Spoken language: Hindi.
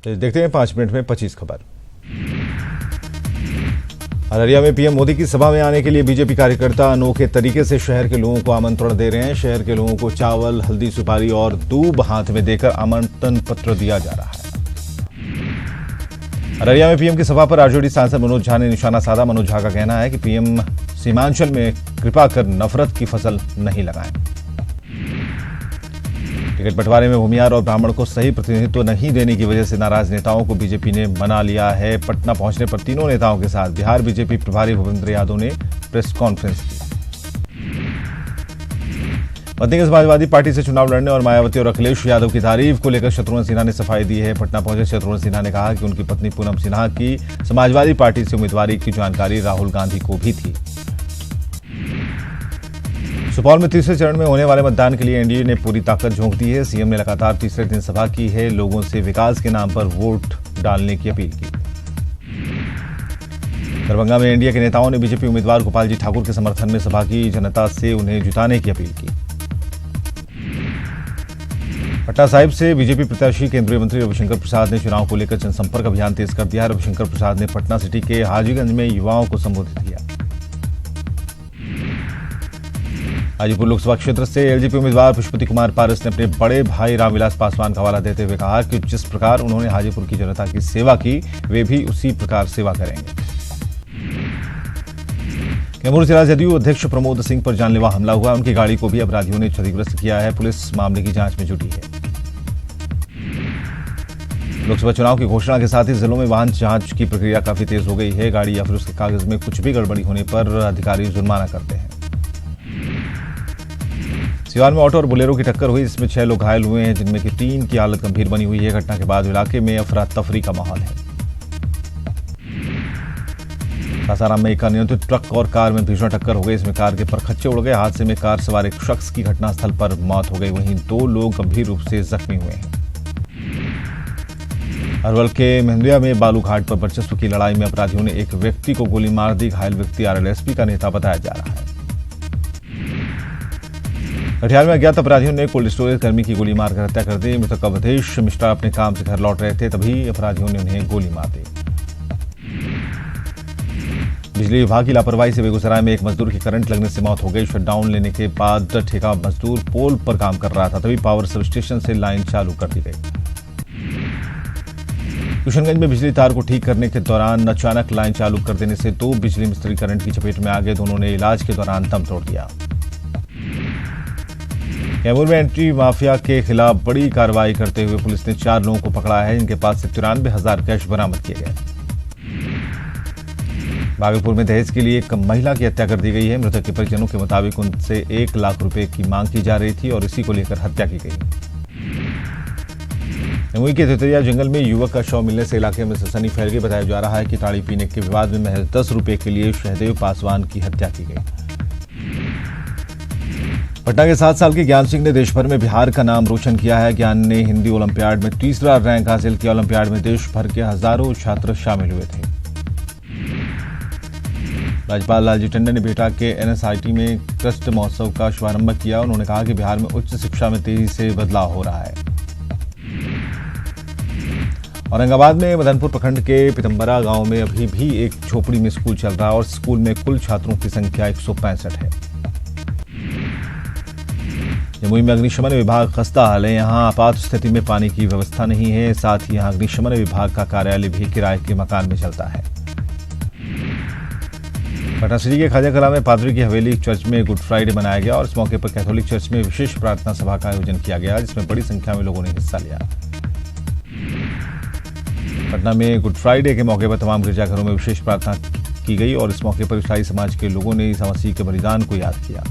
तो देखते हैं 5 मिनट में 25 खबर। अररिया में पीएम मोदी की सभा में आने के लिए बीजेपी कार्यकर्ता अनोखे तरीके से शहर के लोगों को आमंत्रण दे रहे हैं। शहर के लोगों को चावल, हल्दी, सुपारी और दूब हाथ में देकर आमंत्रण पत्र दिया जा रहा है। अररिया में पीएम की सभा पर आरजेडी सांसद मनोज झा ने निशाना साधा। मनोज झा का कहना है कि पीएम सीमांचल में कृपा कर नफरत की फसल नहीं लगाएं। टिकट बंटवारे में भूमिहार और ब्राह्मण को सही प्रतिनिधित्व नहीं देने की वजह से नाराज नेताओं को बीजेपी ने मना लिया है। पटना पहुंचने पर तीनों नेताओं के साथ बिहार बीजेपी प्रभारी भूपेंद्र यादव ने प्रेस कॉन्फ्रेंस की। पत्नी के समाजवादी पार्टी से चुनाव लड़ने और मायावती और अखिलेश यादव की तारीफ को लेकर शत्रुघ्न सिन्हा ने सफाई दी है। पटना पहुंचे शत्रुघ्न सिन्हा ने कहा कि उनकी पत्नी पूनम सिन्हा की समाजवादी पार्टी से उम्मीदवारी की जानकारी राहुल गांधी को भी थी। सुपौल में तीसरे चरण में होने वाले मतदान के लिए एनडीए ने पूरी ताकत झोंक दी है। सीएम ने लगातार तीसरे दिन सभा की है। लोगों से विकास के नाम पर वोट डालने की अपील की। दरभंगा में एनडीए के नेताओं ने बीजेपी उम्मीदवार गोपाल जी ठाकुर के समर्थन में सभा की। जनता से उन्हें जिताने की अपील की। पटना साहिब से बीजेपी प्रत्याशी केंद्रीय मंत्री रविशंकर प्रसाद ने चुनाव को लेकर जनसंपर्क अभियान तेज कर दिया। रविशंकर प्रसाद ने पटना सिटी के हाजीगंज में युवाओं को संबोधित किया। हाजीपुर लोकसभा क्षेत्र से एलजेपी उम्मीदवार पुष्पति कुमार पारस ने अपने बड़े भाई रामविलास पासवान का हवाला देते हुए कहा कि जिस प्रकार उन्होंने हाजीपुर की जनता की सेवा की, वे भी उसी प्रकार सेवा करेंगे। कैमूर जिला जदयू अध्यक्ष प्रमोद सिंह पर जानलेवा हमला हुआ। उनकी गाड़ी को भी अपराधियों ने क्षतिग्रस्त किया है। पुलिस मामले की जांच में जुटी है। लोकसभा चुनाव की घोषणा के साथ ही जिलों में वाहन जांच की प्रक्रिया काफी तेज हो गई है। गाड़ी या फिर उसके कागज में कुछ भी गड़बड़ी होने पर अधिकारी जुर्माना करते हैं। सिवान में ऑटो और बोलेरो की टक्कर हुई, जिसमें 6 लोग घायल हुए हैं, जिनमें की 3 की हालत गंभीर बनी हुई है। घटना के बाद इलाके में अफरा तफरी का माहौल है। सासाराम में एक अनियंत्रित ट्रक और कार में भीषण टक्कर हो गई। इसमें कार के परखच्चे उड़ गए। हादसे में कार सवार एक शख्स की घटनास्थल पर मौत हो गई, वहीं 2 लोग गंभीर रूप से जख्मी हुए हैं। अरवल के मेहंदिया में बालू घाट पर वर्चस्व की लड़ाई में अपराधियों ने एक व्यक्ति को गोली मार दी। घायल व्यक्ति आरएलएसपी का नेता बताया जा रहा है। कटिहार में अज्ञात अपराधियों ने कोल्ड स्टोरेज कर्मी की गोली मारकर हत्या कर दी। मृतक अवधेश मिश्रा अपने काम से घर लौट रहे थे, तभी अपराधियों ने उन्हें गोली मार दी। बिजली विभाग की लापरवाही से बेगूसराय में एक मजदूर की करंट लगने से मौत हो गई। शटडाउन लेने के बाद ठेका मजदूर पोल पर काम कर रहा था, तभी पावर सब स्टेशन से लाइन चालू कर दी गई। किशनगंज में बिजली तार को ठीक करने के दौरान अचानक लाइन चालू कर देने से 2 बिजली मिस्त्री करंट की चपेट में आ गए। दोनों ने इलाज के दौरान दम तोड़ दिया। कैमूर में एंटी माफिया के खिलाफ बड़ी कार्रवाई करते हुए पुलिस ने 4 लोगों को पकड़ा है। इनके पास से 93,000 कैश बरामद किए गए। भागलपुर में दहेज के लिए एक महिला की हत्या कर दी गई है। मृतक के परिजनों के मुताबिक उनसे 1 लाख रुपए की मांग की जा रही थी और इसी को लेकर हत्या की गई। जमुई के तेतरिया जंगल में युवक का शव मिलने से इलाके में सनसनी फैल गई। बताया जा रहा है कि ताड़ी पीने के विवाद में महज 10 रुपए के लिए शहदेव पासवान की हत्या की गई। पटना के 7 साल के ज्ञान सिंह ने देश भर में बिहार का नाम रोशन किया है। ज्ञान ने हिंदी ओलंपियाड में तीसरा रैंक हासिल किया। ओलंपियाड में देश भर के हजारों छात्र शामिल हुए थे। राज्यपाल लालजी टंडन ने बेटा के एनएसआईटी में ट्रस्ट महोत्सव का शुभारंभ किया। उन्होंने कहा कि बिहार में उच्च शिक्षा में तेजी से बदलाव हो रहा है। औरंगाबाद में मदनपुर प्रखंड के पितंबरा गांव में अभी भी एक झोपड़ी में स्कूल चल रहा है और स्कूल में कुल छात्रों की संख्या 165 है। जमुई में अग्निशमन विभाग खस्ता हाल है। यहां आपात स्थिति में पानी की व्यवस्था नहीं है। साथ ही यहां अग्निशमन विभाग का कार्यालय भी किराए के मकान में चलता है। पटना सिटी के खाजा कला में पादरी की हवेली चर्च में गुड फ्राइडे मनाया गया और इस मौके पर कैथोलिक चर्च में विशेष प्रार्थना सभा का आयोजन किया गया, जिसमें बड़ी संख्या में लोगों ने हिस्सा लिया। पटना में गुड फ्राइडे के मौके पर तमाम गिरजाघरों में विशेष प्रार्थना की गई और इस मौके पर ईसाई समाज के लोगों ने ईसा मसीह के बलिदान को याद किया।